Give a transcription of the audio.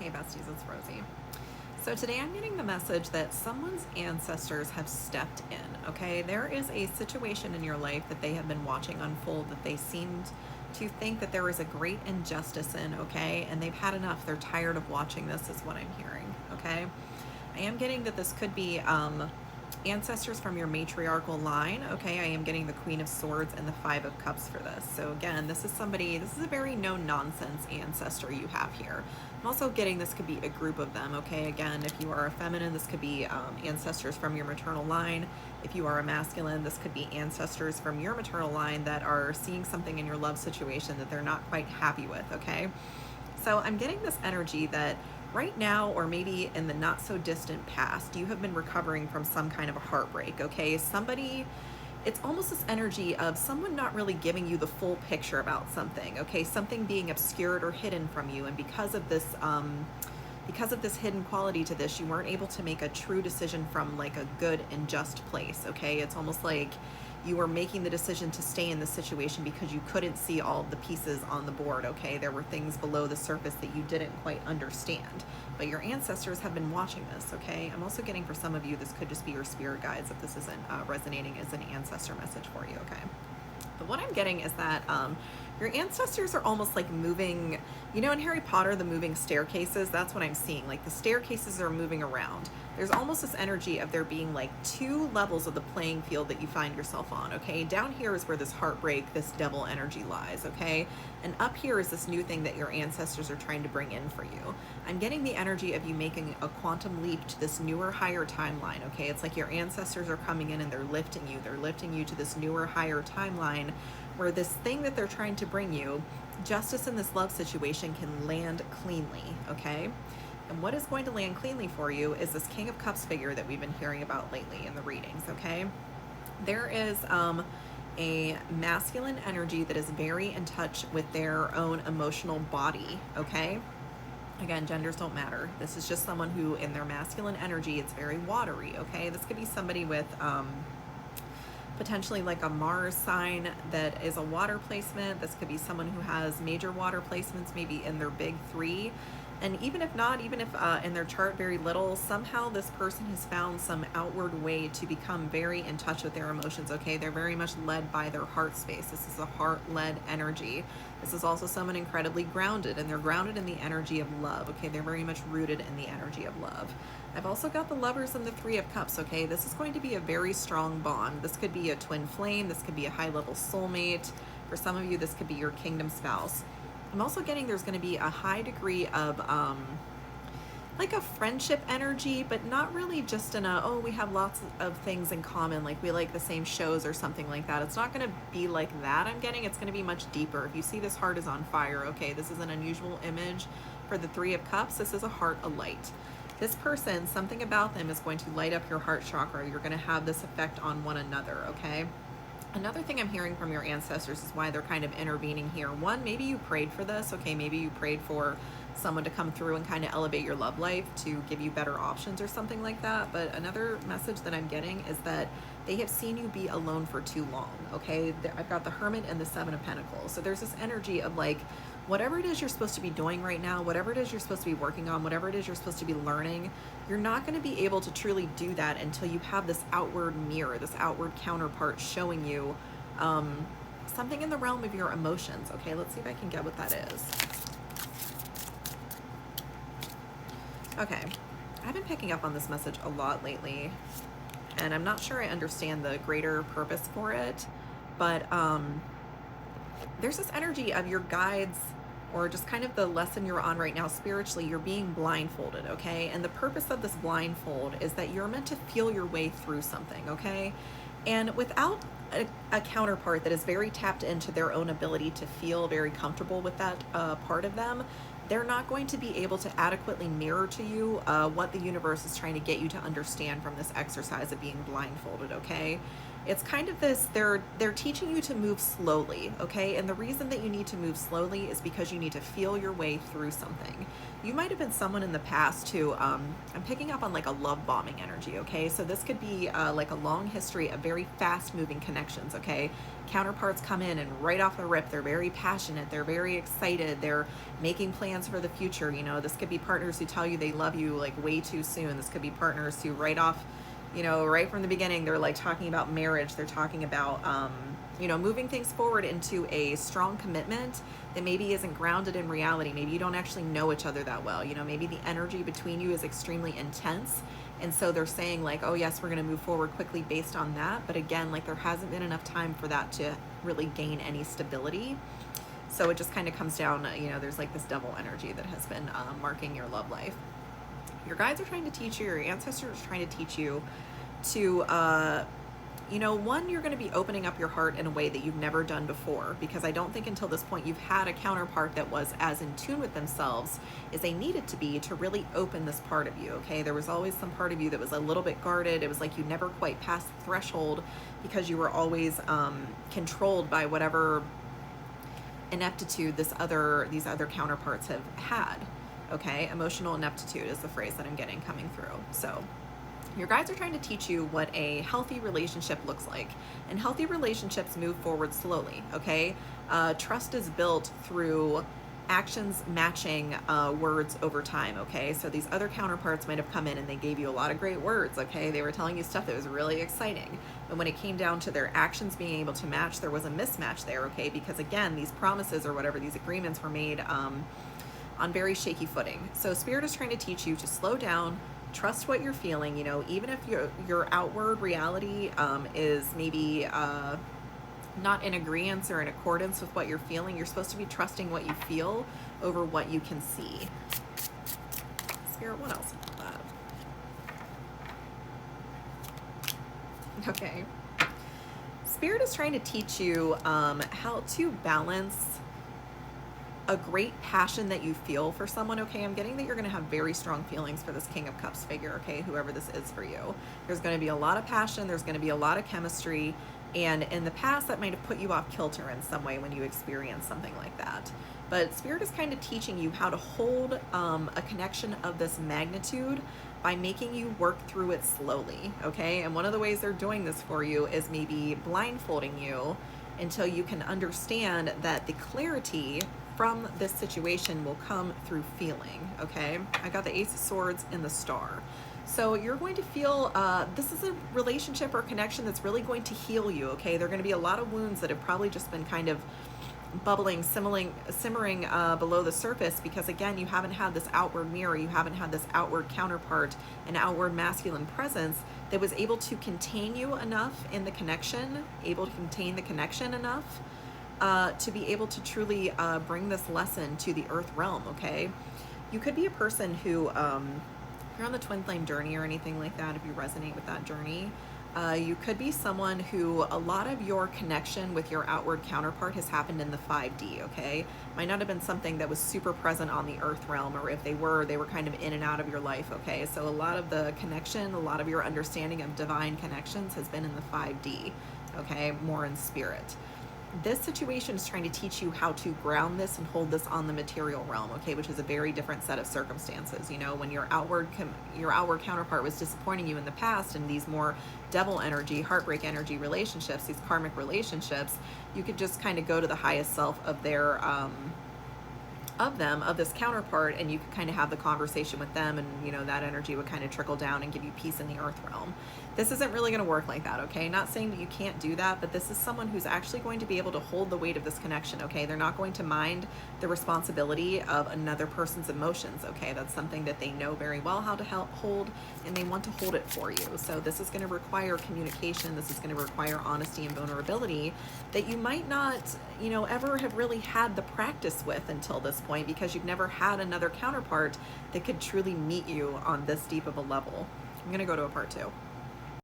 Hey besties, it's Rosie. So today I'm getting the message that someone's ancestors have stepped in, okay? There is a situation in your life that they have been watching unfold that they seemed to think that there was a great injustice in, okay? And they've had enough. They're tired of watching this is what I'm hearing, okay? I am getting that this could be ancestors from your matriarchal line, okay? I am getting the Queen of Swords and the Five of Cups for this. So again, this is a very no-nonsense ancestor you have here. I'm also getting this could be a group of them, okay? Again, if you are a feminine, this could be ancestors from your maternal line. If you are a masculine, this could be ancestors from your maternal line that are seeing something in your love situation that they're not quite happy with, okay? So I'm getting this energy that right now, or maybe in the not so distant past, you have been recovering from some kind of a heartbreak, okay? It's almost this energy of someone not really giving you the full picture about something, okay? Something being obscured or hidden from you, and because of this hidden quality to this, you weren't able to make a true decision from like a good and just place, okay? It's almost like you were making the decision to stay in the situation because you couldn't see all of the pieces on the board, okay? There were things below the surface that you didn't quite understand, but your ancestors have been watching this, okay? I'm also getting for some of you, this could just be your spirit guides if this isn't resonating as an ancestor message for you, okay? But what I'm getting is that your ancestors are almost like moving, you know, in Harry Potter, the moving staircases, that's what I'm seeing. Like the staircases are moving around. There's almost this energy of there being like two levels of the playing field that you find yourself on, okay? Down here is where this heartbreak, this devil energy lies, okay? And up here is this new thing that your ancestors are trying to bring in for you. I'm getting the energy of you making a quantum leap to this newer, higher timeline, okay? It's like your ancestors are coming in and they're lifting you. They're lifting you to this newer, higher timeline where this thing that they're trying to bring you, justice in this love situation, can land cleanly, okay? And what is going to land cleanly for you is this King of Cups figure that we've been hearing about lately in the readings, okay? There is a masculine energy that is very in touch with their own emotional body, okay? Again, genders don't matter. This is just someone who, in their masculine energy, it's very watery, okay? This could be somebody with potentially like a Mars sign that is a water placement. This could be someone who has major water placements, maybe in their big three. And even if not, even if in their chart very little, somehow this person has found some outward way to become very in touch with their emotions, okay? They're very much led by their heart space. This is a heart-led energy. This is also someone incredibly grounded, and they're grounded in the energy of love, okay? They're very much rooted in the energy of love. I've also got the Lovers and the Three of Cups, okay? This is going to be a very strong bond. This could be a twin flame. This could be a high-level soulmate. For some of you, this could be your kingdom spouse. I'm also getting there's going to be a high degree of like a friendship energy, but not really just in a, oh, we have lots of things in common, like we like the same shows or something like that. It's not going to be like that, I'm getting. It's going to be much deeper. If you see this heart is on fire, okay, this is an unusual image for the Three of Cups. This is a heart alight. This person, something about them is going to light up your heart chakra. You're going to have this effect on one another, okay? Another thing I'm hearing from your ancestors is why they're kind of intervening here. One, maybe you prayed for this, okay? Maybe you prayed for someone to come through and kind of elevate your love life to give you better options or something like that. But another message that I'm getting is that they have seen you be alone for too long, okay? I've got the Hermit and the Seven of Pentacles. So there's this energy of like, whatever it is you're supposed to be doing right now, whatever it is you're supposed to be working on, whatever it is you're supposed to be learning, you're not going to be able to truly do that until you have this outward mirror, this outward counterpart showing you something in the realm of your emotions. Okay, let's see if I can get what that is. Okay, I've been picking up on this message a lot lately, and I'm not sure I understand the greater purpose for it, but there's this energy of your guides, or just kind of the lesson you're on right now spiritually. You're being blindfolded, okay? And the purpose of this blindfold is that you're meant to feel your way through something, okay? And without a counterpart that is very tapped into their own ability to feel very comfortable with that part of them, they're not going to be able to adequately mirror to you what the universe is trying to get you to understand from this exercise of being blindfolded, okay? It's kind of this, they're teaching you to move slowly, okay? And the reason that you need to move slowly is because you need to feel your way through something. You might have been someone in the past who, I'm picking up on like a love bombing energy, okay? So this could be like a long history of very fast moving connections, okay? Counterparts come in and right off the rip, they're very passionate, they're very excited, they're making plans for the future. You know, this could be partners who tell you they love you like way too soon. This could be partners who right off, you know, right from the beginning, they're like talking about marriage. They're talking about, you know, moving things forward into a strong commitment that maybe isn't grounded in reality. Maybe you don't actually know each other that well. You know, maybe the energy between you is extremely intense. And so they're saying like, oh yes, we're going to move forward quickly based on that. But again, like there hasn't been enough time for that to really gain any stability. So it just kind of comes down, you know, there's like this devil energy that has been marking your love life. Your guides are trying to teach you, your ancestors are trying to teach you to, you know, one, you're going to be opening up your heart in a way that you've never done before, because I don't think until this point you've had a counterpart that was as in tune with themselves as they needed to be to really open this part of you, okay? There was always some part of you that was a little bit guarded. It was like you never quite passed the threshold because you were always controlled by whatever ineptitude these other counterparts have had. Okay, emotional ineptitude is the phrase that I'm getting coming through. So your guides are trying to teach you what a healthy relationship looks like. And healthy relationships move forward slowly, okay? Trust is built through actions matching words over time, okay? So these other counterparts might have come in and they gave you a lot of great words, okay? They were telling you stuff that was really exciting. But when it came down to their actions being able to match, there was a mismatch there, okay? Because again, these promises or whatever, these agreements were made on very shaky footing. So Spirit is trying to teach you to slow down, trust what you're feeling. You know, even if your outward reality is maybe not in agreement or in accordance with what you're feeling, you're supposed to be trusting what you feel over what you can see. Spirit, what else about that? Okay. Spirit is trying to teach you how to balance a great passion that you feel for someone, okay? I'm getting that you're going to have very strong feelings for this King of Cups figure, okay? Whoever this is for you. There's going to be a lot of passion. There's going to be a lot of chemistry. And in the past, that might have put you off kilter in some way when you experience something like that. But Spirit is kind of teaching you how to hold a connection of this magnitude by making you work through it slowly, okay? And one of the ways they're doing this for you is maybe blindfolding you until you can understand that the clarity from this situation will come through feeling, okay? I got the Ace of Swords and the Star. So you're going to feel, this is a relationship or connection that's really going to heal you, okay? There are going to be a lot of wounds that have probably just been kind of bubbling, simmering below the surface because, again, you haven't had this outward mirror, you haven't had this outward counterpart, an outward masculine presence that was able to contain you enough in the connection, able to contain the connection enough to be able to truly bring this lesson to the earth realm, okay? You could be a person who, if you're on the twin flame journey or anything like that, if you resonate with that journey, you could be someone who a lot of your connection with your outward counterpart has happened in the 5D, okay? Might not have been something that was super present on the earth realm, or if they were kind of in and out of your life, okay? So a lot of the connection, a lot of your understanding of divine connections has been in the 5D, okay? More in spirit. This situation is trying to teach you how to ground this and hold this on the material realm, okay, which is a very different set of circumstances. You know, when your outward counterpart was disappointing you in the past in these more devil energy, heartbreak energy relationships, these karmic relationships, you could just kind of go to the highest self of their of this counterpart, and you could kind of have the conversation with them, and you know that energy would kind of trickle down and give you peace in the earth realm. This isn't really going to work like that, okay? Not saying that you can't do that, but this is someone who's actually going to be able to hold the weight of this connection, okay? They're not going to mind the responsibility of another person's emotions, okay? That's something that they know very well how to hold, and they want to hold it for you. So this is going to require communication. This is going to require honesty and vulnerability that you might not, you know, ever have really had the practice with until this point, because you've never had another counterpart that could truly meet you on this deep of a level. I'm going to go to a part 2.